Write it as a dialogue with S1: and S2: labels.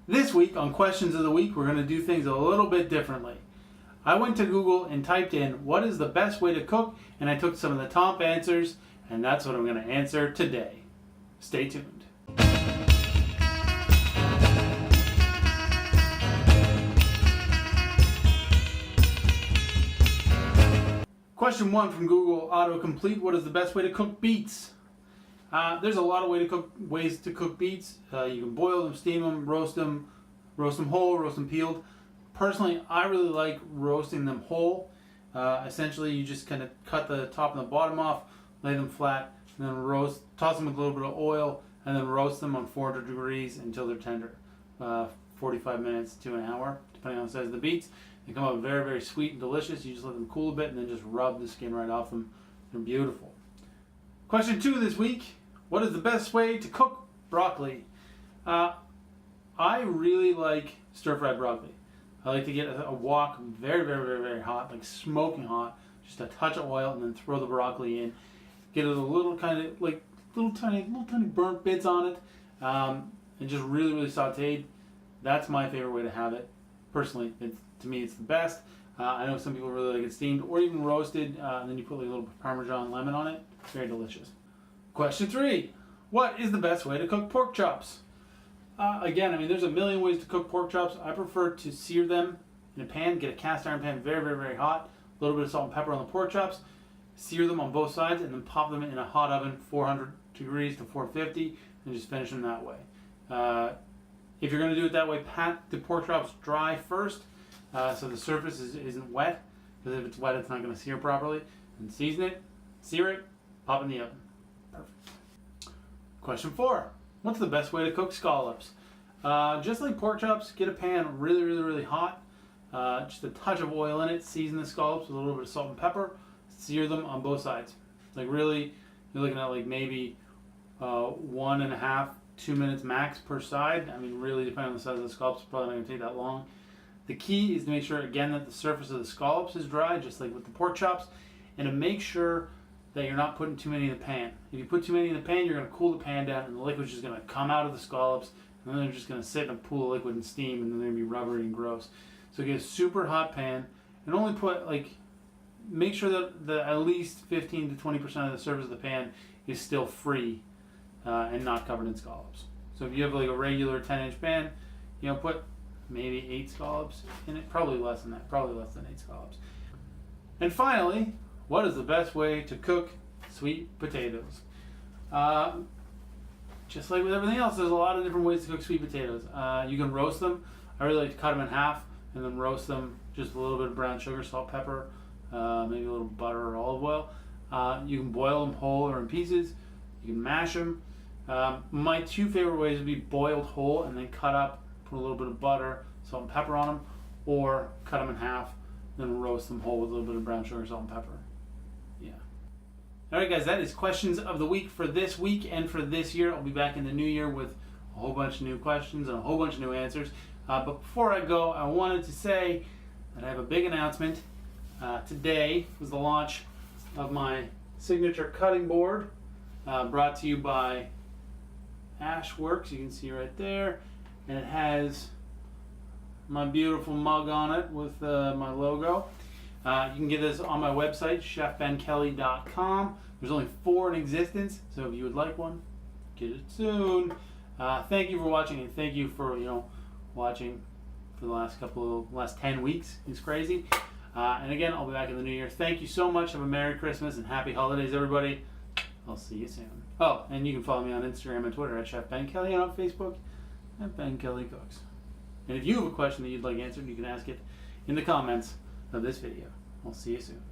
S1: This week on Questions of the Week, we're going to do things a little bit differently. I went to Google and typed in, what is the best way to cook? And I took some of the top answers, and that's what I'm going to answer today. Stay tuned. Question 1 from Google autocomplete, what is the best way to cook beets? There's a lot of ways to cook beets. You can boil them, steam them, roast them whole, roast them peeled. Personally, I really like roasting them whole. Essentially, you just kind of cut the top and the bottom off, lay them flat, and then toss them with a little bit of oil, and then roast them on 400 degrees until they're tender. 45 minutes to an hour, depending on the size of the beets. They come out very, very sweet and delicious. You just let them cool a bit and then just rub the skin right off them. They're beautiful. Question 2 this week. What is the best way to cook broccoli? I really like stir-fried broccoli. I like to get a wok very, very, very, very hot, like smoking hot. Just a touch of oil and then throw the broccoli in. Get it a little kind of like little tiny burnt bits on it, and just really, really sautéed. That's my favorite way to have it. Personally, to me, it's the best. I know some people really like it steamed or even roasted, and then you put like a little Parmesan lemon on it. Very delicious. Question 3. What is the best way to cook pork chops? Again, I mean, there's a million ways to cook pork chops. I prefer to sear them in a pan, get a cast iron pan very, very, very hot, a little bit of salt and pepper on the pork chops, sear them on both sides, and then pop them in a hot oven, 400 degrees to 450, and just finish them that way. If you're going to do it that way, pat the pork chops dry first, so the surface isn't wet, because if it's wet, it's not going to sear properly. And season it, sear it, pop it in the oven. Perfect. Question 4. What's the best way to cook scallops? Just like pork chops, get a pan really, really, really hot. Just a touch of oil in it. Season the scallops with a little bit of salt and pepper. Sear them on both sides. Like really, you're looking at like maybe 1.5 to 2 minutes max per side. I mean, really, depending on the size of the scallops, it's probably not going to take that long. The key is to make sure, again, that the surface of the scallops is dry, just like with the pork chops, and to make sure that you're not putting too many in the pan. If you put too many in the pan, you're going to cool the pan down, and the liquid's just going to come out of the scallops, and then they're just going to sit in a pool of liquid and steam, and then they're going to be rubbery and gross. So get a super hot pan, and only put, make sure that at least 15 to 20% of the surface of the pan is still free and not covered in scallops. So if you have like a regular 10-inch pan, put maybe 8 scallops in it, probably less than that, probably less than 8 scallops. And finally, what is the best way to cook sweet potatoes? Just like with everything else, there's a lot of different ways to cook sweet potatoes. You can roast them. I really like to cut them in half and then roast them, just a little bit of brown sugar, salt, pepper, maybe a little butter or olive oil. You can boil them whole or in pieces. You can mash them. My 2 favorite ways would be boiled whole and then cut up, put a little bit of butter, salt and pepper on them, or cut them in half, then roast them whole with a little bit of brown sugar, salt and pepper. Yeah. Alright guys, that is Questions of the Week for this week and for this year. I'll be back in the new year with a whole bunch of new questions and a whole bunch of new answers. But before I go, I wanted to say that I have a big announcement. Today was the launch of my signature cutting board, brought to you by Ashworks. You can see right there, and it has my beautiful mug on it with my logo. You can get this on my website, chefbenkelly.com. There's only 4 in existence, so if you would like one, get it soon. Thank you for watching, and thank you for watching for the last 10 weeks. It's crazy. And again, I'll be back in the new year. Thank you so much. Have a Merry Christmas and Happy Holidays, everybody. I'll see you soon. Oh, and you can follow me on Instagram and Twitter at Chef Ben Kelly, and on Facebook at Ben Kelly Cooks. And if you have a question that you'd like answered, you can ask it in the comments of this video. I'll see you soon.